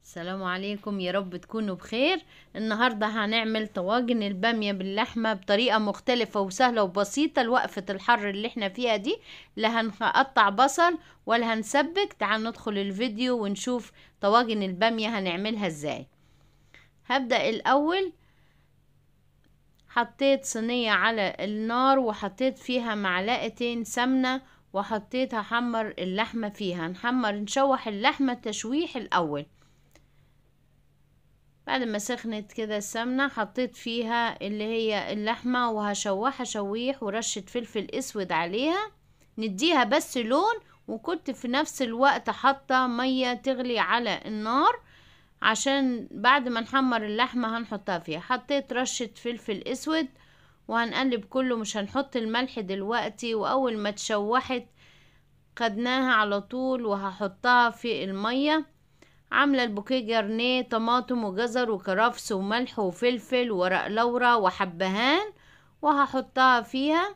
السلام عليكم، يا رب تكونوا بخير. النهاردة هنعمل طواجن البامية باللحمة بطريقة مختلفة وسهلة وبسيطة لوقفة الحر اللي احنا فيها دي. لا هنقطع بصل ولا هنسبك. تعال ندخل الفيديو ونشوف طواجن البامية هنعملها ازاي. هبدأ الأول. حطيت صينية على النار وحطيت فيها معلقتين سمنة وحطيت هحمر اللحمة فيها. نشوح اللحمة تشويح الأول. بعد ما سخنت كده السمنة حطيت فيها اللي هي اللحمة وهشوحها شويح ورشة فلفل اسود عليها نديها بس لون. وكنت في نفس الوقت حاطة مية تغلي على النار عشان بعد ما نحمر اللحمة هنحطها فيها. حطيت رشة فلفل اسود وهنقلب كله، مش هنحط الملح دلوقتي. واول ما تشوحت خدناها على طول وهحطها في المية. عاملة البوكيه جرنيه طماطم وجزر وكرفس وملح وفلفل وورق لورا وحبهان وهحطها فيها.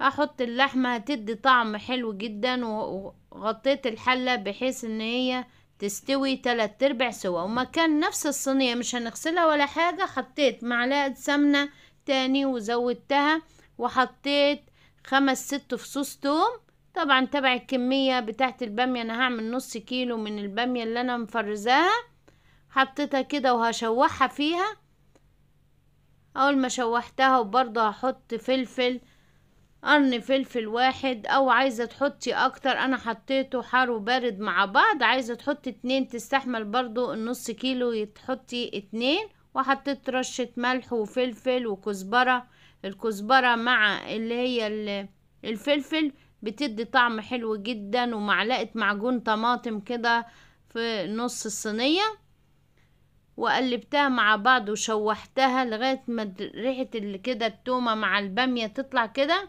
هحط اللحمة هتدي طعم حلو جدا. وغطيت الحلة بحيث ان هي تستوي 3/4 سوا. ومكان نفس الصينية مش هنغسلها ولا حاجة حطيت معلقة سمنة تاني وزودتها وحطيت 5-6 فصوص توم. طبعا تبع الكمية بتاعت البامية، انا هعمل نص كيلو من البامية اللي انا مفرزاها. حطيتها كده وهشوحها فيها. اول ما شوحتها وبرضه هحط قرن فلفل واحد، او عايزة تحطي اكتر. انا حطيته حار وبارد مع بعض. عايزة تحطي 2 تستحمل برضو النص كيلو تحطي 2. وحطيت رشة ملح وفلفل وكزبرة. الكزبرة مع اللي هي الفلفل بتدي طعم حلو جدا. ومعلقة معجون طماطم كده في نص الصينية وقلبتها مع بعض وشوحتها لغاية ما ريحة اللي كده التومة مع البامية تطلع كده.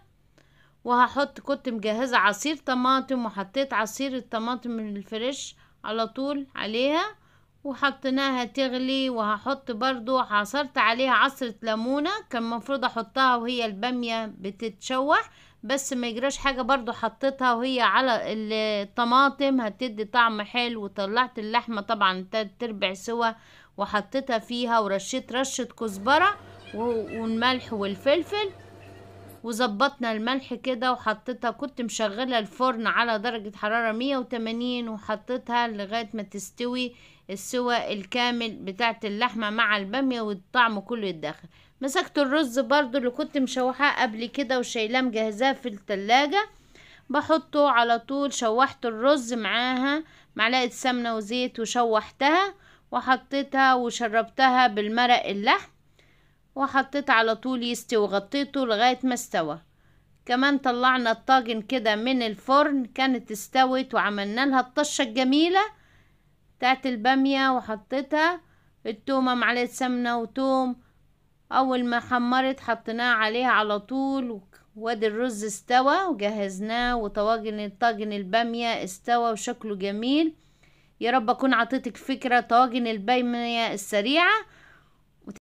كنت مجهزة عصير طماطم وحطيت عصير الطماطم الفريش على طول عليها وحطيناها تغلي. وهحط برضو عصرت عليها عصرة ليمونة، كان مفروض احطها وهي البامية بتتشوح بس ما يجراش حاجة. برضو حطيتها وهي على الطماطم هتدي طعم حلو. وطلعت اللحمة طبعا 3/4 سوا وحطيتها فيها ورشيت رشة كزبرة والملح والفلفل. وظبطنا الملح كده وحطيتها. كنت مشغلة الفرن على درجة حرارة 180 وحطيتها لغاية ما تستوي السوى الكامل بتاعت اللحمة مع البامية والطعم كله يتدخل. مسكت الرز برضو اللي كنت مشوحاه قبل كده وشايلاه مجهزاه في التلاجة بحطه على طول. شوحت الرز معاها معلقة سمنة وزيت وشوحتها وحطيتها وشربتها بالمرق اللحم وحطيت على طول يستوي وغطيته لغاية ما استوى. كمان طلعنا الطاجن كده من الفرن كانت استوت وعملنا لها الطشة الجميلة بتاعت البامية. وحطيتها التومة معلقة سمنة وتوم. اول ما حمرت حطيناها عليها على طول. وادي الرز استوى وجهزناه طاجن البامية استوى وشكله جميل. يا رب اكون عطيتك فكرة طواجن البامية السريعة.